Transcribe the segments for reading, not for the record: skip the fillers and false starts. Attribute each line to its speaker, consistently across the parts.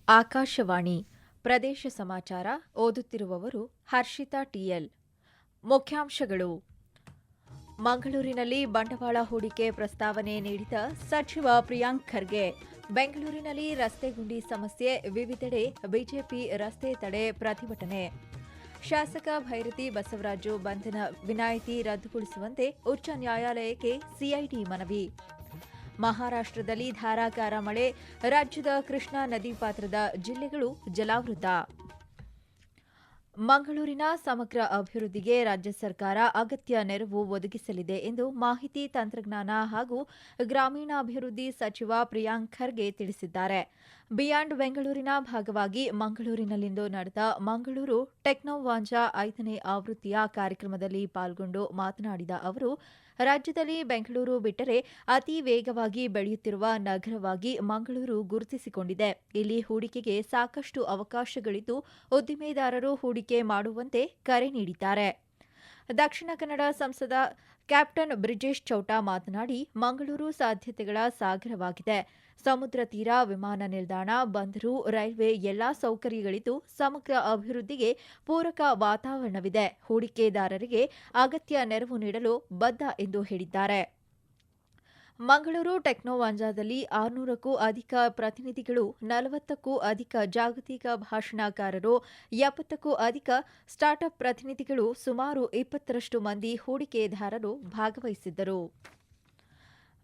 Speaker 1: ಆಕಾಶವಾಣಿ ಪ್ರದೇಶ ಸಮಾಚಾರ ಓದುತ್ತಿರುವವರು ಹರ್ಷಿತಾ ಟಿಎಲ್. ಮುಖ್ಯಾಂಶಗಳು. ಮಂಗಳೂರಿನಲ್ಲಿ ಬಂಡವಾಳ ಹೂಡಿಕೆ ಪ್ರಸ್ತಾವನೆ ನೀಡಿದ ಸಚಿವ ಪ್ರಿಯಾಂಕ್ ಖರ್ಗೆ. ಬೆಂಗಳೂರಿನಲ್ಲಿ ರಸ್ತೆ ಗುಂಡಿ ಸಮಸ್ಯೆ, ವಿವಿಧೆಡೆ ಬಿಜೆಪಿ ರಸ್ತೆ ತಡೆ ಪ್ರತಿಭಟನೆ. ಶಾಸಕ ಭೈರತಿ ಬಸವರಾಜು ಬಂಧನ ವಿನಾಯಿತಿ ರದ್ದುಗೊಳಿಸುವಂತೆ ಉಚ್ಚ ನ್ಯಾಯಾಲಯಕ್ಕೆ ಸಿಐಡಿ ಮನವಿ. ಮಹಾರಾಷ್ಟ್ರದಲ್ಲಿ ಧಾರಾಕಾರ ಮಳೆ, ರಾಜ್ಯದ ಕೃಷ್ಣಾ ನದಿ ಪಾತ್ರದ ಜಿಲ್ಲೆಗಳು ಜಲಾವೃತ. ಮಂಗಳೂರಿನ ಸಮಗ್ರ ಅಭಿವೃದ್ಧಿಗೆ ರಾಜ್ಯ ಸರ್ಕಾರ ಅಗತ್ಯ ನೆರವು ಒದಗಿಸಲಿದೆ ಎಂದು ಮಾಹಿತಿ ತಂತ್ರಜ್ಞಾನ ಹಾಗೂ ಗ್ರಾಮೀಣಾಭಿವೃದ್ಧಿ ಸಚಿವ ಪ್ರಿಯಾಂಕ್ ಖರ್ಗೆ ತಿಳಿಸಿದ್ದಾರೆ. ಬಿಯಾಂಡ್ ಬೆಂಗಳೂರಿನ ಭಾಗವಾಗಿ ಮಂಗಳೂರಿನಲ್ಲಿಂದು ನಡೆದ ಮಂಗಳೂರು ಟೆಕ್ನೋವಾಂಜಾ 5ನೇ ಆವೃತ್ತಿಯ ಕಾರ್ಯಕ್ರಮದಲ್ಲಿ ಪಾಲ್ಗೊಂಡು ಮಾತನಾಡಿದ ಅವರು, ರಾಜ್ಯದಲ್ಲಿ ಬೆಂಗಳೂರು ಬಿಟ್ಟರೆ ಅತಿ ವೇಗವಾಗಿ ಬೆಳೆಯುತ್ತಿರುವ ನಗರವಾಗಿ ಮಂಗಳೂರು ಗುರುತಿಸಿಕೊಂಡಿದೆ. ಇಲ್ಲಿ ಹೂಡಿಕೆಗೆ ಸಾಕಷ್ಟು ಅವಕಾಶಗಳಿದ್ದು ಉದ್ದಿಮೆದಾರರು ಹೂಡಿಕೆ ಮಾಡುವಂತೆ ಕರೆ ನೀಡಿದ್ದಾರೆ. ದಕ್ಷಿಣ ಕನ್ನಡ ಸಂಸದ ಕ್ಯಾಪ್ಟನ್ ಬ್ರಿಜೇಶ್ ಚೌಟಾ ಮಾತನಾಡಿ, ಮಂಗಳೂರು ಸಾಧ್ಯತೆಗಳ ಸಾಗರವಾಗಿದೆ. ಸಮುದ್ರ ತೀರ, ವಿಮಾನ ನಿಲ್ದಾಣ, ಬಂದರು, ರೈಲ್ವೆ ಎಲ್ಲಾ ಸೌಕರ್ಯಗಳಿದ್ದು ಸಮಗ್ರ ಅಭಿವೃದ್ಧಿಗೆ ಪೂರಕ ವಾತಾವರಣವಿದೆ. ಹೂಡಿಕೆದಾರರಿಗೆ ಅಗತ್ಯ ನೆರವು ನೀಡಲು ಬದ್ಧ ಎಂದು ಹೇಳಿದ್ದಾರೆ. ಮಂಗಳೂರು ಟೆಕ್ನೋವಾಂಜಾದಲ್ಲಿ 600ಕ್ಕೂ ಅಧಿಕ ಪ್ರತಿನಿಧಿಗಳು, 40ಕ್ಕೂ ಅಧಿಕ ಜಾಗತಿಕ ಭಾಷಣಕಾರರು, 70ಕ್ಕೂ ಅಧಿಕ ಸ್ಟಾರ್ಟ್ಅಪ್ ಪ್ರತಿನಿಧಿಗಳು, ಸುಮಾರು 20ರಷ್ಟು ಮಂದಿ ಹೂಡಿಕೆದಾರರು ಭಾಗವಹಿಸಿದ್ದರು.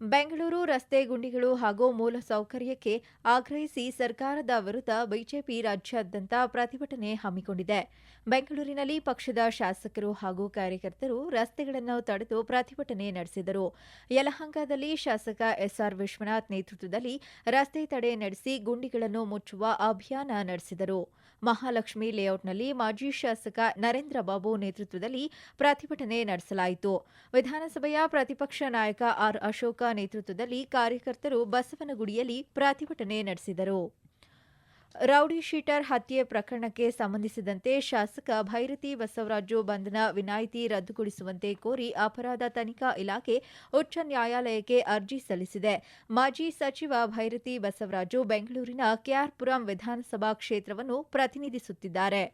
Speaker 1: ಬೆಂಗಳೂರು ರಸ್ತೆ ಗುಂಡಿಗಳು ಹಾಗೂ ಮೂಲಸೌಕರ್ಯಕ್ಕೆ ಆಗ್ರಹಿಸಿ ಸರ್ಕಾರದ ವಿರುದ್ಧ ಬಿಜೆಪಿ ರಾಜ್ಯಾದ್ಯಂತ ಪ್ರತಿಭಟನೆ ಹಮ್ಮಿಕೊಂಡಿದೆ. ಬೆಂಗಳೂರಿನಲ್ಲಿ ಪಕ್ಷದ ಶಾಸಕರು ಹಾಗೂ ಕಾರ್ಯಕರ್ತರು ರಸ್ತೆಗಳನ್ನು ತಡೆದು ಪ್ರತಿಭಟನೆ ನಡೆಸಿದರು. ಯಲಹಂಕದಲ್ಲಿ ಶಾಸಕ ಎಸ್ಆರ್ ವಿಶ್ವನಾಥ್ ನೇತೃತ್ವದಲ್ಲಿ ರಸ್ತೆ ತಡೆ ನಡೆಸಿ ಗುಂಡಿಗಳನ್ನು ಮುಚ್ಚುವ ಅಭಿಯಾನ ನಡೆಸಿದರು. ಮಹಾಲಕ್ಷ್ಮಿ ಲೇಔಟ್ನಲ್ಲಿ ಮಾಜಿ ಶಾಸಕ ನರೇಂದ್ರ ಬಾಬು ನೇತೃತ್ವದಲ್ಲಿ ಪ್ರತಿಭಟನೆ ನಡೆಸಲಾಯಿತು. ವಿಧಾನಸಭೆಯ ಪ್ರತಿಪಕ್ಷ ನಾಯಕ ಆರ್ ಅಶೋಕ ನೇತೃತ್ವದಲ್ಲಿ ಕಾರ್ಯಕರ್ತರು ಬಸವನಗುಡಿಯಲ್ಲಿ ಪ್ರತಿಭಟನೆ ನಡೆಸಿದರು. ರೌಡಿ ಶೀಟರ್ ಹತ್ಯೆ ಪ್ರಕರಣಕ್ಕೆ ಸಂಬಂಧಿಸಿದಂತೆ ಶಾಸಕ ಭೈರತಿ ಬಸವರಾಜು ಬಂಧನ ವಿನಾಯಿತಿ ರದ್ದುಗೊಳಿಸುವಂತೆ ಕೋರಿ ಅಪರಾಧ ತನಿಖಾ ಇಲಾಖೆ ಉಚ್ಚ ನ್ಯಾಯಾಲಯಕ್ಕೆ ಅರ್ಜಿ ಸಲ್ಲಿಸಿದೆ. ಮಾಜಿ ಸಚಿವ ಭೈರತಿ ಬಸವರಾಜು ಬೆಂಗಳೂರಿನ ಕೆಆರ್ಪುರಂ ವಿಧಾನಸಭಾ ಕ್ಷೇತ್ರವನ್ನು ಪ್ರತಿನಿಧಿಸುತ್ತಿದ್ದಾರೆ.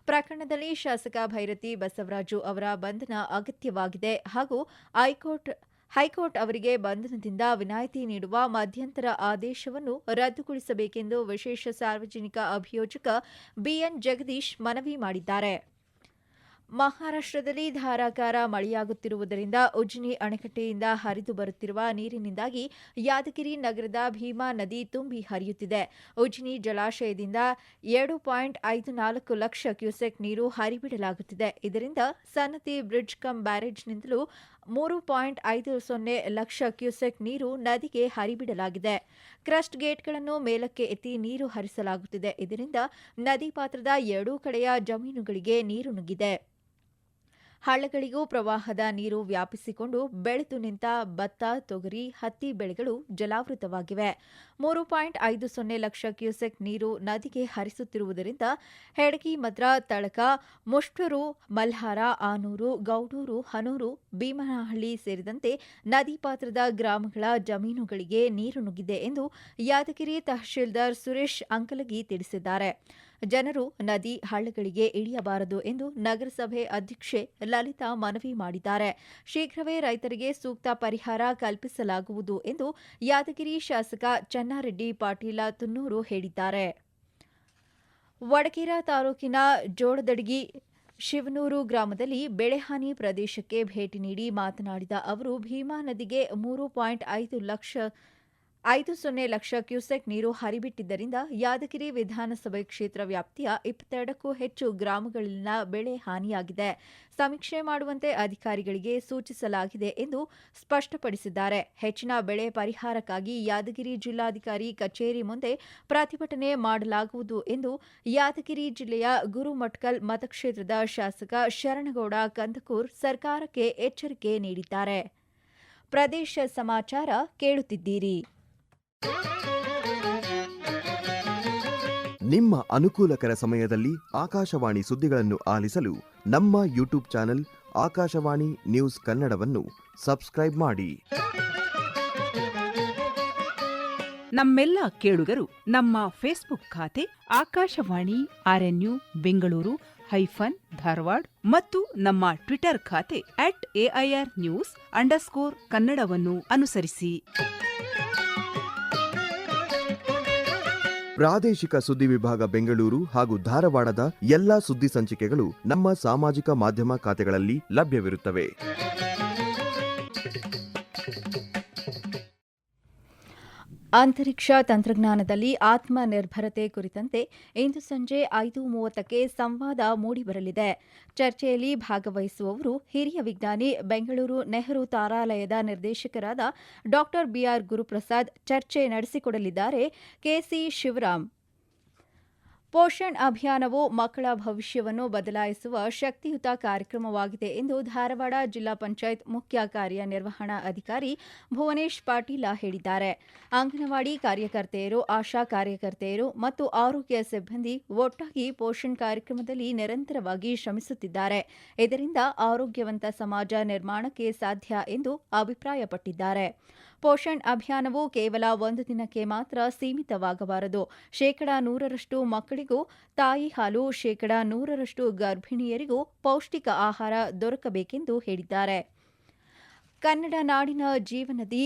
Speaker 1: ಪ್ರಕರಣದಲ್ಲಿ ಶಾಸಕ ಭೈರತಿ ಬಸವರಾಜು ಅವರ ಬಂಧನ ಅಗತ್ಯವಾಗಿದೆ ಹಾಗೂ ಹೈಕೋರ್ಟ್ ಅವರಿಗೆ ಬಂಧನದಿಂದ ವಿನಾಯಿತಿ ನೀಡುವ ಮಧ್ಯಂತರ ಆದೇಶವನ್ನು ರದ್ದುಗೊಳಿಸಬೇಕೆಂದು ವಿಶೇಷ ಸಾರ್ವಜನಿಕ ಅಭಿಯೋಜಕ ಬಿಎನ್ ಜಗದೀಶ್ ಮನವಿ ಮಾಡಿದ್ದಾರೆ. ಮಹಾರಾಷ್ಟ್ರದಲ್ಲಿ ಧಾರಾಕಾರ ಮಳೆಯಾಗುತ್ತಿರುವುದರಿಂದ ಉಜ್ನಿ ಅಣೆಕಟ್ಟೆಯಿಂದ ಹರಿದು ಬರುತ್ತಿರುವ ನೀರಿನಿಂದಾಗಿ ಯಾದಗಿರಿ ನಗರದ ಭೀಮಾ ನದಿ ತುಂಬಿ ಹರಿಯುತ್ತಿದೆ. ಉಜ್ನಿ ಜಲಾಶಯದಿಂದ 7.54 ಲಕ್ಷ ಕ್ಯೂಸೆಕ್ ನೀರು ಹರಿಬಿಡಲಾಗುತ್ತಿದೆ. ಇದರಿಂದ ಸನ್ನತಿ ಬ್ರಿಡ್ಜ್ ಕಮ್ ಬ್ಯಾರೇಜ್ನಿಂದಲೂ 3.50 ಲಕ್ಷ ಕ್ಯೂಸೆಕ್ ನೀರು ನದಿಗೆ ಹರಿಬಿಡಲಾಗಿದೆ. ಕ್ರಸ್ಟ್ ಗೇಟ್ಗಳನ್ನು ಮೇಲಕ್ಕೆ ಎತ್ತಿ ನೀರು ಹರಿಸಲಾಗುತ್ತಿದೆ. ಇದರಿಂದ ನದಿ ಪಾತ್ರದ ಎರಡೂ ಕಡೆಯ ಜಮೀನುಗಳಿಗೆ ನೀರು ನುಗ್ಗಿದೆ. ಹಳ್ಳಗಳಿಗೂ ಪ್ರವಾಹದ ನೀರು ವ್ಯಾಪಿಸಿಕೊಂಡು ಬೆಳೆದು ನಿಂತ ಭತ್ತ, ತೊಗರಿ, ಹತ್ತಿ ಬೆಳೆಗಳು ಜಲಾವೃತವಾಗಿವೆ. 3.50 ಲಕ್ಷ ಕ್ಯೂಸೆಕ್ ನೀರು ನದಿಗೆ ಹರಿಸುತ್ತಿರುವುದರಿಂದ ಹೆಡಗಿ ಮದ್ರ, ತಳಕ, ಮುಷ್ಟೂರು, ಮಲ್ಹಾರ, ಆನೂರು, ಗೌಡೂರು, ಹನೂರು, ಭೀಮನಹಳ್ಳಿ ಸೇರಿದಂತೆ ನದಿ ಪಾತ್ರದ ಗ್ರಾಮಗಳ ಜಮೀನುಗಳಿಗೆ ನೀರು ನುಗ್ಗಿದೆ ಎಂದು ಯಾದಗಿರಿ ತಹಶೀಲ್ದಾರ್ ಸುರೇಶ್ ಅಂಕಲಗಿ ತಿಳಿಸಿದ್ದಾರೆ. ಜನರು ನದಿ, ಹಳ್ಳಗಳಿಗೆ ಇಳಿಯಬಾರದು ಎಂದು ನಗರಸಭೆ ಅಧ್ಯಕ್ಷೆ ಲಲಿತಾ ಮನವಿ ಮಾಡಿದ್ದಾರೆ. ಶೀಘ್ರವೇ ರೈತರಿಗೆ ಸೂಕ್ತ ಪರಿಹಾರ ಕಲ್ಪಿಸಲಾಗುವುದು ಎಂದು ಯಾದಗಿರಿ ಶಾಸಕ ಚನ್ನಾರೆಡ್ಡಿ ಪಾಟೀಲ ತುನ್ನೂರು ಹೇಳಿದ್ದಾರೆ. ವಡಗೇರಾ ತಾಲೂಕಿನ ಜೋಳದಡಗಿ ಶಿವನೂರು ಗ್ರಾಮದಲ್ಲಿ ಬೆಳೆಹಾನಿ ಪ್ರದೇಶಕ್ಕೆ ಭೇಟಿ ನೀಡಿ ಮಾತನಾಡಿದ ಅವರು, ಭೀಮಾ ನದಿಗೆ 3.50 ಲಕ್ಷ ಕ್ಯೂಸೆಕ್ ನೀರು ಹರಿಬಿಟ್ಟಿದ್ದರಿಂದ ಯಾದಗಿರಿ ವಿಧಾನಸಭೆ ಕ್ಷೇತ್ರ ವ್ಯಾಪ್ತಿಯ 22ಕ್ಕೂ ಹೆಚ್ಚು ಗ್ರಾಮಗಳಲ್ಲಿನ ಬೆಳೆ ಹಾನಿಯಾಗಿದೆ. ಸಮೀಕ್ಷೆ ಮಾಡುವಂತೆ ಅಧಿಕಾರಿಗಳಿಗೆ ಸೂಚಿಸಲಾಗಿದೆ ಎಂದು ಸ್ಪಷ್ಟಪಡಿಸಿದ್ದಾರೆ. ಹೆಚ್ಚಿನ ಬೆಳೆ ಪರಿಹಾರಕ್ಕಾಗಿ ಯಾದಗಿರಿ ಜಿಲ್ಲಾಧಿಕಾರಿ ಕಚೇರಿ ಮುಂದೆ ಪ್ರತಿಭಟನೆ ಮಾಡಲಾಗುವುದು ಎಂದು ಯಾದಗಿರಿ ಜಿಲ್ಲೆಯ ಗುರುಮಠಕಲ್ ಮತಕ್ಷೇತ್ರದ ಶಾಸಕ ಶರಣಗೌಡ ಕಂದಕೂರ್ ಸರ್ಕಾರಕ್ಕೆ ಎಚ್ಚರಿಕೆ ನೀಡಿದ್ದಾರೆ. ಪ್ರದೇಶ ಸಮಾಚಾರ ಕೇಳುತ್ತಿದ್ದೀರಿ.
Speaker 2: ನಿಮ್ಮ ಅನುಕೂಲಕರ ಸಮಯದಲ್ಲಿ ಆಕಾಶವಾಣಿ ಸುದ್ದಿಗಳನ್ನು ಆಲಿಸಲು ನಮ್ಮ ಯೂಟ್ಯೂಬ್ ಚಾನೆಲ್ ಆಕಾಶವಾಣಿ ನ್ಯೂಸ್ ಕನ್ನಡವನ್ನು ಸಬ್ಸ್ಕ್ರೈಬ್ ಮಾಡಿ.
Speaker 3: ನಮ್ಮೆಲ್ಲ ಕೇಳುಗರು ನಮ್ಮ ಫೇಸ್ಬುಕ್ ಖಾತೆ ಆಕಾಶವಾಣಿ ಆರ್ಎನ್ಯು ಬೆಂಗಳೂರು ಧಾರವಾಡ ಮತ್ತು ನಮ್ಮ ಟ್ವಿಟರ್ ಖಾತೆ @AIRnews_ಕನ್ನಡವನ್ನು ಅನುಸರಿಸಿ.
Speaker 2: ಪ್ರಾದೇಶಿಕ ಸುದ್ದಿ ವಿಭಾಗ ಬೆಂಗಳೂರು ಹಾಗೂ ಧಾರವಾಡದ ಎಲ್ಲಾ ಸುದ್ದಿ ಸಂಚಿಕೆಗಳು ನಮ್ಮ ಸಾಮಾಜಿಕ ಮಾಧ್ಯಮ ಖಾತೆಗಳಲ್ಲಿ ಲಭ್ಯವಿರುತ್ತವೆ.
Speaker 1: ಅಂತರಿಕ್ಷ ತಂತ್ರಜ್ಞಾನದಲ್ಲಿ ಆತ್ಮನಿರ್ಭರತೆ ಕುರಿತಂತೆ ಇಂದು ಸಂಜೆ 5:30ಕ್ಕೆ ಸಂವಾದ ಮೂಡಿಬರಲಿದೆ. ಚರ್ಚೆಯಲ್ಲಿ ಭಾಗವಹಿಸುವವರು ಹಿರಿಯ ವಿಜ್ಞಾನಿ, ಬೆಂಗಳೂರು ನೆಹರು ತಾರಾಲಯದ ನಿರ್ದೇಶಕರಾದ ಡಾ ಬಿಆರ್ ಗುರುಪ್ರಸಾದ್. ಚರ್ಚೆ ನಡೆಸಿಕೊಡಲಿದ್ದಾರೆ ಕೆಸಿ ಶಿವರಾಮ್. ಪೋಷಣ್ ಅಭಿಯಾನವು ಮಕ್ಕಳ ಭವಿಷ್ಯವನ್ನು ಬದಲಾಯಿಸುವ ಶಕ್ತಿಯುತ ಕಾರ್ಯಕ್ರಮವಾಗಿದೆ ಎಂದು ಧಾರವಾಡ ಜಿಲ್ಲಾ ಪಂಚಾಯತ್ ಮುಖ್ಯ ಕಾರ್ಯನಿರ್ವಹಣಾ ಅಧಿಕಾರಿ ಭುವನೇಶ್ ಪಾಟೀಲ ಹೇಳಿದ್ದಾರೆ. ಅಂಗನವಾಡಿ ಕಾರ್ಯಕರ್ತೆಯರು, ಆಶಾ ಕಾರ್ಯಕರ್ತೆಯರು ಮತ್ತು ಆರೋಗ್ಯ ಸಿಬ್ಬಂದಿ ಒಟ್ಟಾಗಿ ಪೋಷಣ್ ಕಾರ್ಯಕ್ರಮದಲ್ಲಿ ನಿರಂತರವಾಗಿ ಶ್ರಮಿಸುತ್ತಿದ್ದಾರೆ. ಇದರಿಂದ ಆರೋಗ್ಯವಂತ ಸಮಾಜ ನಿರ್ಮಾಣಕ್ಕೆ ಸಾಧ್ಯ ಎಂದು ಅಭಿಪ್ರಾಯಪಟ್ಟಿದ್ದಾರೆ. ಪೋಷಣ್ ಅಭಿಯಾನವು ಕೇವಲ ಒಂದು ದಿನಕ್ಕೆ ಮಾತ್ರ ಸೀಮಿತವಾಗಬಾರದು. 100% ಮಕ್ಕಳಿಗೂ ತಾಯಿ ಹಾಲು, 100% ಗರ್ಭಿಣಿಯರಿಗೂ ಪೌಷ್ಟಿಕ ಆಹಾರ ದೊರಕಬೇಕೆಂದು ಹೇಳಿದ್ದಾರೆ. ಕನ್ನಡ ನಾಡಿನ ಜೀವನದಿ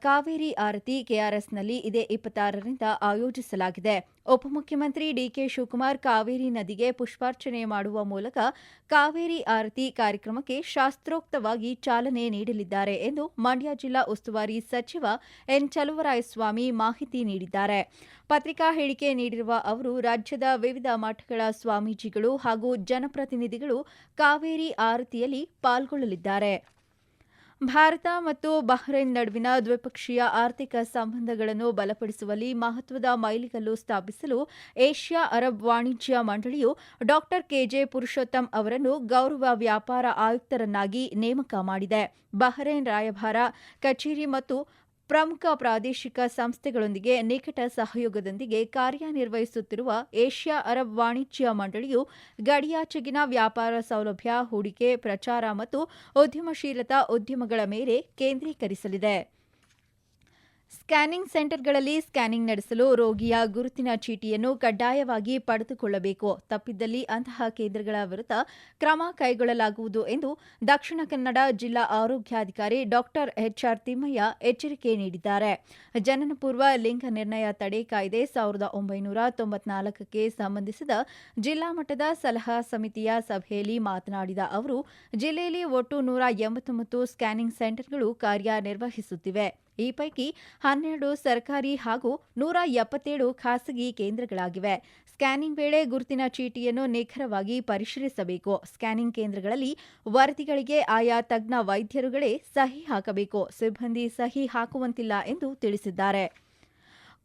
Speaker 1: ಕಾವೇರಿ ಆರತಿ ಕೆಆರ್ಎಸ್ನಲ್ಲಿ ಇದೇ 26ರಿಂದ ಆಯೋಜಿಸಲಾಗಿದೆ. ಉಪಮುಖ್ಯಮಂತ್ರಿ ಡಿಕೆ ಶಿವಕುಮಾರ್ ಕಾವೇರಿ ನದಿಗೆ ಪುಷ್ಪಾರ್ಚನೆ ಮಾಡುವ ಮೂಲಕ ಕಾವೇರಿ ಆರತಿ ಕಾರ್ಯಕ್ರಮಕ್ಕೆ ಶಾಸ್ತ್ರೋಕ್ತವಾಗಿ ಚಾಲನೆ ನೀಡಲಿದ್ದಾರೆ ಎಂದು ಮಂಡ್ಯ ಜಿಲ್ಲಾ ಉಸ್ತುವಾರಿ ಸಚಿವ ಎನ್ ಚಲುವರಾಯಸ್ವಾಮಿ ಮಾಹಿತಿ ನೀಡಿದ್ದಾರೆ. ಪತ್ರಿಕಾ ಹೇಳಿಕೆ ನೀಡಿರುವ ಅವರು, ರಾಜ್ಯದ ವಿವಿಧ ಮಠಗಳ ಸ್ವಾಮೀಜಿಗಳು ಹಾಗೂ ಜನಪ್ರತಿನಿಧಿಗಳು ಕಾವೇರಿ ಆರತಿಯಲ್ಲಿ ಪಾಲ್ಗೊಳ್ಳಲಿದ್ದಾರೆ. ಭಾರತ ಮತ್ತು ಬಹ್ರೈನ್ ನಡುವಿನ ದ್ವಿಪಕ್ಷೀಯ ಆರ್ಥಿಕ ಸಂಬಂಧಗಳನ್ನು ಬಲಪಡಿಸುವಲ್ಲಿ ಮಹತ್ವದ ಮೈಲಿಗಲ್ಲು ಸ್ಥಾಪಿಸಲು ಏಷ್ಯಾ ಅರಬ್ ವಾಣಿಜ್ಯ ಮಂಡಳಿಯು ಡಾ ಕೆಜೆ ಪುರುಷೋತ್ತಮ್ ಅವರನ್ನು ಗೌರವ ವ್ಯಾಪಾರ ಆಯುಕ್ತರನ್ನಾಗಿ ನೇಮಕ ಮಾಡಿದೆ. ಬಹ್ರೈನ್ ರಾಯಭಾರ ಕಚೇರಿ ಮತ್ತು ಪ್ರಮುಖ ಪ್ರಾದೇಶಿಕ ಸಂಸ್ಥೆಗಳೊಂದಿಗೆ ನಿಕಟ ಸಹಯೋಗದೊಂದಿಗೆ ಕಾರ್ಯನಿರ್ವಹಿಸುತ್ತಿರುವ ಏಷ್ಯಾ ಅರಬ್ ವಾಣಿಜ್ಯ ಮಂಡಳಿಯು ಗಡಿಯಾಚೆಗಿನ ವ್ಯಾಪಾರ ಸೌಲಭ್ಯ, ಹೂಡಿಕೆ, ಪ್ರಚಾರ ಮತ್ತು ಉದ್ಯಮಶೀಲತಾ ಉದ್ಯಮಗಳ ಮೇಲೆ ಕೇಂದ್ರೀಕರಿಸಲಿದೆ. ಸ್ಕ್ಯಾನಿಂಗ್ ಸೆಂಟರ್ಗಳಲ್ಲಿ ಸ್ಕ್ಯಾನಿಂಗ್ ನಡೆಸಲು ರೋಗಿಯ ಗುರುತಿನ ಚೀಟಿಯನ್ನು ಕಡ್ಡಾಯವಾಗಿ ಪಡೆದುಕೊಳ್ಳಬೇಕು. ತಪ್ಪಿದ್ದಲ್ಲಿ ಅಂತಹ ಕೇಂದ್ರಗಳ ವಿರುದ್ಧ ಕ್ರಮ ಕೈಗೊಳ್ಳಲಾಗುವುದು ಎಂದು ದಕ್ಷಿಣ ಕನ್ನಡ ಜಿಲ್ಲಾ ಆರೋಗ್ಯಾಧಿಕಾರಿ ಡಾ ಎಚ್ಆರ್ ತಿಮ್ಮಯ್ಯ ಎಚ್ಚರಿಕೆ ನೀಡಿದ್ದಾರೆ. ಜನನಪೂರ್ವ ಲಿಂಗ ನಿರ್ಣಯ ತಡೆ ಕಾಯ್ದೆ 1994ಕ್ಕೆ ಸಂಬಂಧಿಸಿದ ಜಿಲ್ಲಾ ಮಟ್ಟದ ಸಲಹಾ ಸಮಿತಿಯ ಸಭೆಯಲ್ಲಿ ಮಾತನಾಡಿದ ಅವರು, ಜಿಲ್ಲೆಯಲ್ಲಿ ಒಟ್ಟು 189 ಸ್ಕ್ಯಾನಿಂಗ್ ಸೆಂಟರ್ಗಳು ಕಾರ್ಯನಿರ್ವಹಿಸುತ್ತಿವೆ. ಈ ಪೈಕಿ 12 ಸರ್ಕಾರಿ ಹಾಗೂ 177 ಖಾಸಗಿ ಕೇಂದ್ರಗಳಾಗಿವೆ. ಸ್ಕ್ಯಾನಿಂಗ್ ವೇಳೆ ಗುರುತಿನ ಚೀಟಿಯನ್ನು ನಿಖರವಾಗಿ ಪರಿಶೀಲಿಸಬೇಕು. ಸ್ಕ್ಯಾನಿಂಗ್ ಕೇಂದ್ರಗಳಲ್ಲಿ ವರದಿಗಳಿಗೆ ಆಯಾ ತಜ್ಞ ವೈದ್ಯರುಗಳೇ ಸಹಿ ಹಾಕಬೇಕು. ಸಿಬ್ಬಂದಿ ಸಹಿ ಹಾಕುವಂತಿಲ್ಲ ಎಂದು ತಿಳಿಸಿದ್ದಾರೆ.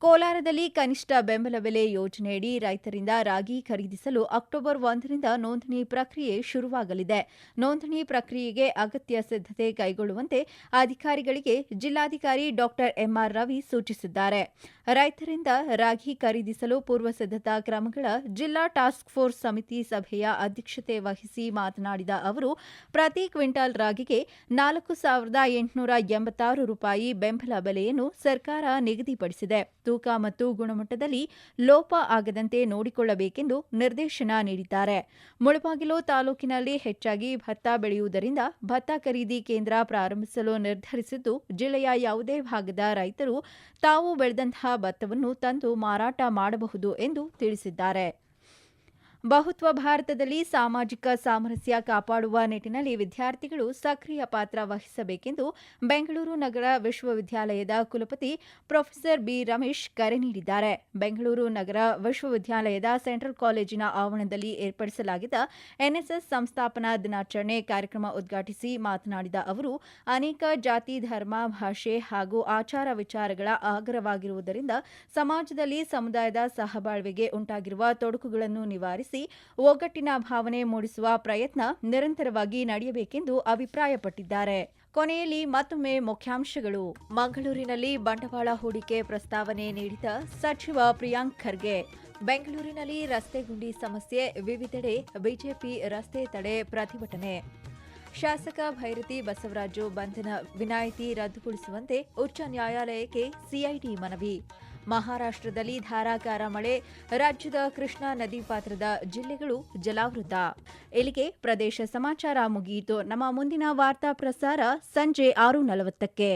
Speaker 1: ಕೋಲಾರದಲ್ಲಿ ಕನಿಷ್ಠ ಬೆಂಬಲ ಬೆಲೆ ಯೋಜನೆಯಡಿ ರೈತರಿಂದ ರಾಗಿ ಖರೀದಿಸಲು ಅಕ್ಟೋಬರ್ 1ರಿಂದ ನೋಂದಣಿ ಪ್ರಕ್ರಿಯೆ ಶುರುವಾಗಲಿದೆ. ನೋಂದಣಿ ಪ್ರಕ್ರಿಯೆಗೆ ಅಗತ್ಯ ಸಿದ್ಧತೆ ಕೈಗೊಳ್ಳುವಂತೆ ಅಧಿಕಾರಿಗಳಿಗೆ ಜಿಲ್ಲಾಧಿಕಾರಿ ಡಾ ಎಂಆರ್ ರವಿ ಸೂಚಿಸಿದ್ದಾರೆ. ರೈತರಿಂದ ರಾಗಿ ಖರೀದಿಸಲು ಪೂರ್ವ ಸಿದ್ಧತಾ ಕ್ರಮಗಳ ಜಿಲ್ಲಾ ಟಾಸ್ಕ್ ಫೋರ್ಸ್ ಸಮಿತಿ ಸಭೆಯ ಅಧ್ಯಕ್ಷತೆ ವಹಿಸಿ ಮಾತನಾಡಿದ ಅವರು, ಪ್ರತಿ ಕ್ವಿಂಟಾಲ್ ರಾಗಿಗೆ 4,886 ರೂಪಾಯಿ ಬೆಂಬಲ ಬೆಲೆಯನ್ನು ಸರ್ಕಾರ ನಿಗದಿಪಡಿಸಿದೆ. ತೂಕ ಮತ್ತು ಗುಣಮಟ್ಟದಲ್ಲಿ ಲೋಪ ಆಗದಂತೆ ನೋಡಿಕೊಳ್ಳಬೇಕೆಂದು ನಿರ್ದೇಶನ ನೀಡಿದ್ದಾರೆ. ಮುಳಬಾಗಿಲು ತಾಲೂಕಿನಲ್ಲಿ ಹೆಚ್ಚಾಗಿ ಭತ್ತ ಬೆಳೆಯುವುದರಿಂದ ಭತ್ತ ಖರೀದಿ ಕೇಂದ್ರ ಪ್ರಾರಂಭಿಸಲು ನಿರ್ಧರಿಸಿದ್ದು, ಜಿಲ್ಲೆಯ ಯಾವುದೇ ಭಾಗದ ರೈತರು ತಾವು ಬೆಳೆದಂತಹ ಭತ್ತವನ್ನು ತಂದು ಮಾರಾಟ ಮಾಡಬಹುದು ಎಂದು ತಿಳಿಸಿದ್ದಾರೆ. ಬಹುತ್ವ ಭಾರತದಲ್ಲಿ ಸಾಮಾಜಿಕ ಸಾಮರಸ್ಯ ಕಾಪಾಡುವ ನಿಟ್ಟಿನಲ್ಲಿ ವಿದ್ಯಾರ್ಥಿಗಳು ಸಕ್ರಿಯ ಪಾತ್ರ ವಹಿಸಬೇಕೆಂದು ಬೆಂಗಳೂರು ನಗರ ವಿಶ್ವವಿದ್ಯಾಲಯದ ಕುಲಪತಿ ಪ್ರೊಫೆಸರ್ ಬಿ ರಮೇಶ್ ಕರೆ ನೀಡಿದ್ದಾರೆ. ಬೆಂಗಳೂರು ನಗರ ವಿಶ್ವವಿದ್ಯಾಲಯದ ಸೆಂಟ್ರಲ್ ಕಾಲೇಜಿನ ಆವರಣದಲ್ಲಿ ಏರ್ಪಡಿಸಲಾಗಿದ್ದ ಎನ್ಎಸ್ಎಸ್ ಸಂಸ್ಥಾಪನಾ ದಿನಾಚರಣೆ ಕಾರ್ಯಕ್ರಮ ಉದ್ಘಾಟಿಸಿ ಮಾತನಾಡಿದ ಅವರು, ಅನೇಕ ಜಾತಿ, ಧರ್ಮ, ಭಾಷೆ ಹಾಗೂ ಆಚಾರ ವಿಚಾರಗಳ ಆಗರವಾಗಿರುವುದರಿಂದ ಸಮಾಜದಲ್ಲಿ ಸಮುದಾಯದ ಸಹಬಾಳ್ವೆಗೆ ಉಂಟಾಗಿರುವ ತೊಡಕುಗಳನ್ನು ನಿವಾರಿಸಿ ಒಗ್ಗಟ್ಟಿನ ಭಾವನೆ ಮೂಡಿಸುವ ಪ್ರಯತ್ನ ನಿರಂತರವಾಗಿ ನಡೆಯಬೇಕೆಂದು ಅಭಿಪ್ರಾಯಪಟ್ಟಿದ್ದಾರೆ. ಕೊನೆಯಲ್ಲಿ ಮತ್ತೊಮ್ಮೆ ಮುಖ್ಯಾಂಶಗಳು. ಮಂಗಳೂರಿನಲ್ಲಿ ಬಂಡವಾಳ ಹೂಡಿಕೆ ಪ್ರಸ್ತಾವನೆ ನೀಡಿದ ಸಚಿವ ಪ್ರಿಯಾಂಕ್ ಖರ್ಗೆ. ಬೆಂಗಳೂರಿನಲ್ಲಿ ರಸ್ತೆ ಗುಂಡಿ ಸಮಸ್ಯೆ, ವಿವಿಧೆಡೆ ಬಿಜೆಪಿ ರಸ್ತೆ ತಡೆ ಪ್ರತಿಭಟನೆ. ಶಾಸಕ ಭೈರತಿ ಬಸವರಾಜು ಬಂಧನ ವಿನಾಯಿತಿ ರದ್ದುಗೊಳಿಸುವಂತೆ ಉಚ್ಚ ನ್ಯಾಯಾಲಯಕ್ಕೆ ಸಿಐಡಿ ಮನವಿ. ಮಹಾರಾಷ್ಟ್ರದಲ್ಲಿ ಧಾರಾಕಾರ ಮಳೆ, ರಾಜ್ಯದ ಕೃಷ್ಣಾ ನದಿ ಪಾತ್ರದ ಜಿಲ್ಲೆಗಳು ಜಲಾವೃತ. ಇಲ್ಲಿಗೆ ಪ್ರದೇಶ ಸಮಾಚಾರ ಮುಗಿಯಿತು. ನಮ್ಮ ಮುಂದಿನ ವಾರ್ತಾ ಪ್ರಸಾರ ಸಂಜೆ 6:40ಕ್ಕೆ.